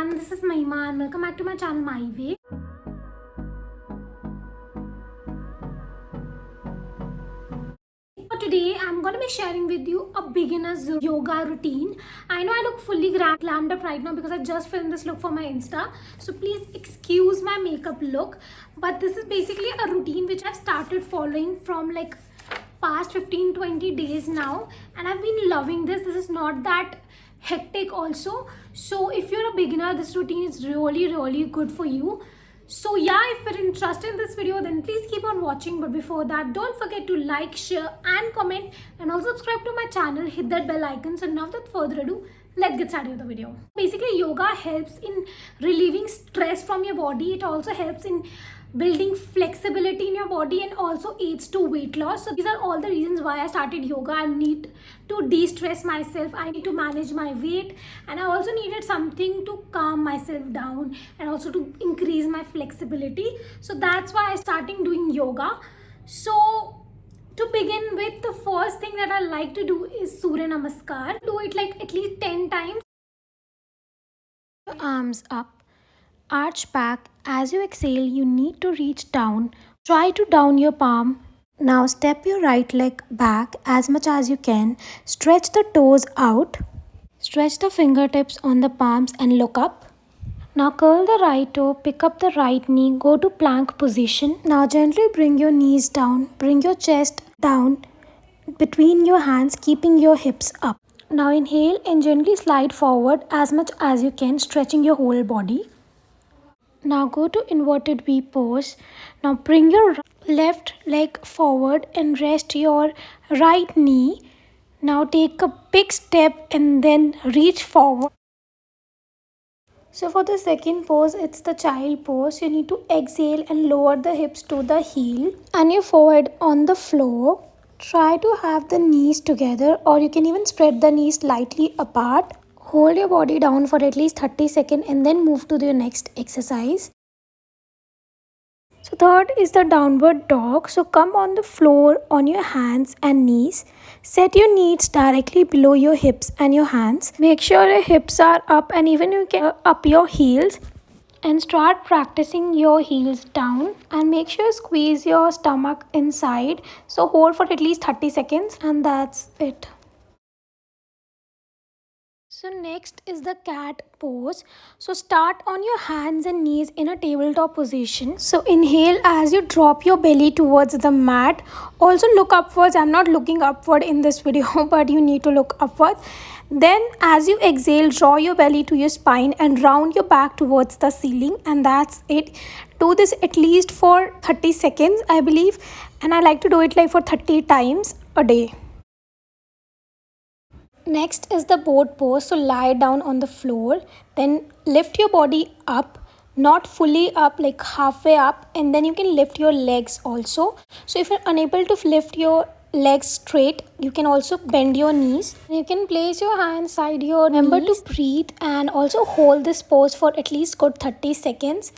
everyone, this is Mahima and welcome back to my channel My Way. For today, I'm going to be sharing with you a beginner's yoga routine. I know I look fully glammed up right now because I just filmed this look for my Insta. So please excuse my makeup look. But this is basically a routine which I've started following from like past 15-20 days now. And I've been loving this. This is not that hectic also. So if you're a beginner, this routine is really good for you. So yeah, if you're interested in this video, then please keep on watching. But before that, don't forget to like, share and comment, and also subscribe to my channel. Hit that bell icon. So now without further ado, let's get started with the video. Basically, yoga helps in relieving stress from your body. It also helps in building flexibility in your body and also aids to weight loss. So these are all the reasons why I started yoga. I need to de-stress myself, I need to manage my weight, and I also needed something to calm myself down and also to increase my flexibility. So that's why I started doing yoga. So to begin with, the first thing that I like to do is Surya Namaskar. Do it like at least 10 times. Arms up. Arch back. As you exhale, you need to reach down. Try to down your palm. Now step your right leg back as much as you can. Stretch the toes out. Stretch the fingertips on the palms and look up. Now curl the right toe, pick up the right knee, go to plank position. Now gently bring your knees down. Bring your chest down between your hands, keeping your hips up. Now inhale and gently slide forward as much as you can, stretching your whole body. Now go to inverted V pose. Now bring your left leg forward and rest your right knee. Now take a big step and then reach forward. So for the second pose, it's the child pose. You need to exhale and lower the hips to the heel and your forehead on the floor. Try to have the knees together, or you can even spread the knees slightly apart. Hold your body down for at least 30 seconds and then move to your next exercise. So third is the downward dog. So come on the floor on your hands and knees. Set your knees directly below your hips and your hands. Make sure your hips are up and even you can up your heels. And start practicing your heels down. And make sure you squeeze your stomach inside. So hold for at least 30 seconds and that's it. So next is the cat pose. So start on your hands and knees in a tabletop position. So inhale as you drop your belly towards the mat. Also look upwards. I'm not looking upward in this video, but you need to look upward. Then as you exhale, draw your belly to your spine and round your back towards the ceiling, and that's it. Do this at least for 30 seconds, I believe, and I like to do it like for 30 times a day. Next is the boat pose. So lie down on the floor, then lift your body up, not fully up, like halfway up, and then you can lift your legs also. So if you're unable to lift your legs straight, you can also bend your knees. You can place your hands side your knees. Remember to breathe and also hold this pose for at least good 30 seconds.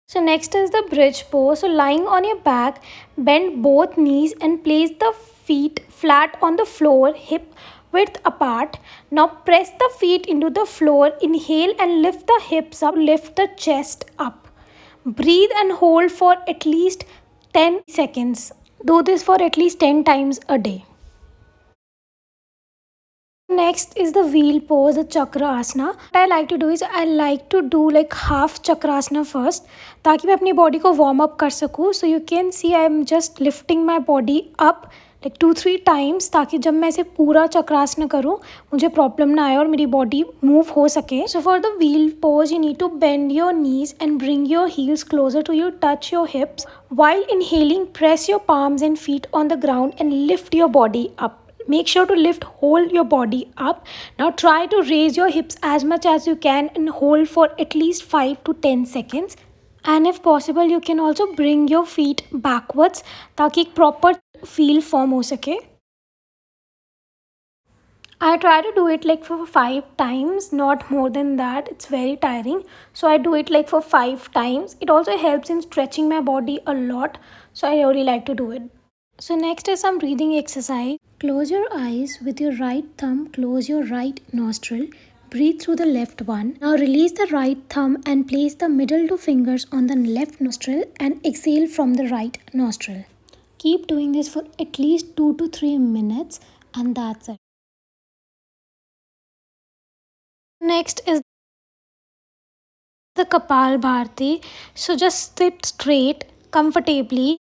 So next is the bridge pose. So lying on your back, bend both knees and place the feet flat on the floor, hip width apart. Now press the feet into the floor. Inhale and lift the hips up, lift the chest up. Breathe and hold for at least 10 seconds. Do this for at least 10 times a day. Next is the wheel pose, the chakrasana. What I like to do is I like to do like half chakrasana first, ताकि मैं अपनी body को warm up कर सकूँ. So you can see I am just lifting my body up like 2-3 times, ताकि जब मैं इसे पूरा चक्रासन करूँ मुझे प्रॉब्लम ना आए और मेरी बॉडी मूव हो सके. So for the wheel pose, you need to bend your knees and bring your heels closer to you, touch your hips. While inhaling, press your palms and feet on the ground and lift your body up. Make sure to lift whole your body up. Now try to raise your hips as much as you can and hold for at least 5 to 10 seconds. And if possible, you can also bring your feet backwards ताकि एक proper feel form हो सके. I try to do it like for 5 times, not more than that. It's very tiring. So I do it like for 5 times. It also helps in stretching my body a lot. So I really like to do it. So next is some breathing exercise. Close your eyes with your right thumb. Close your right nostril. breathe through the left one. Now release the right thumb and place the middle two fingers on the left nostril and exhale from the right nostril. Keep doing this for at least 2 to 3 minutes, and that's it. Next is the Kapalbhati. So just sit straight, comfortably.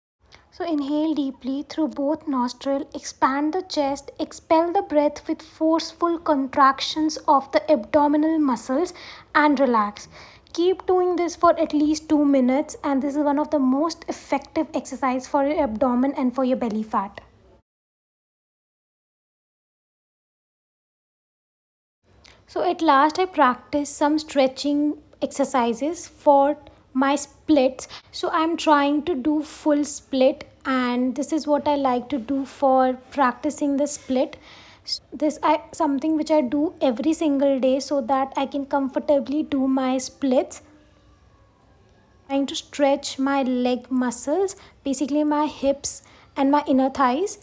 So inhale deeply through both nostrils, expand the chest, expel the breath with forceful contractions of the abdominal muscles and relax. Keep doing this for at least 2 minutes, and this is one of the most effective exercise for your abdomen and for your belly fat. So at last I practiced some stretching exercises for my splits. So I'm trying to do full split, and this is what I like to do for practicing the split. This I something which I do every single day so that I can comfortably do my splits. Trying to stretch my leg muscles, basically my hips and my inner thighs.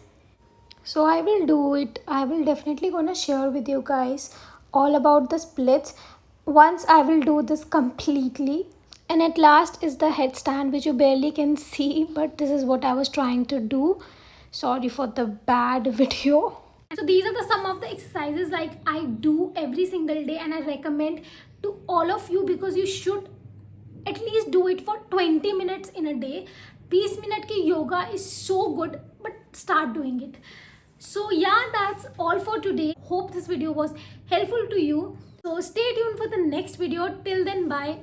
So I will do it. I will definitely gonna share with you guys all about the splits once I will do this completely. And at last is the headstand, which you barely can see, but this is what I was trying to do. Sorry for the bad video. So these are the some of the exercises like I do every single day, and I recommend to all of you because you should at least do it for 20 minutes in a day. 20 minute ki yoga is so good, but start doing it. So yeah, that's all for today. Hope this video was helpful to you. So stay tuned for the next video. Till then, bye.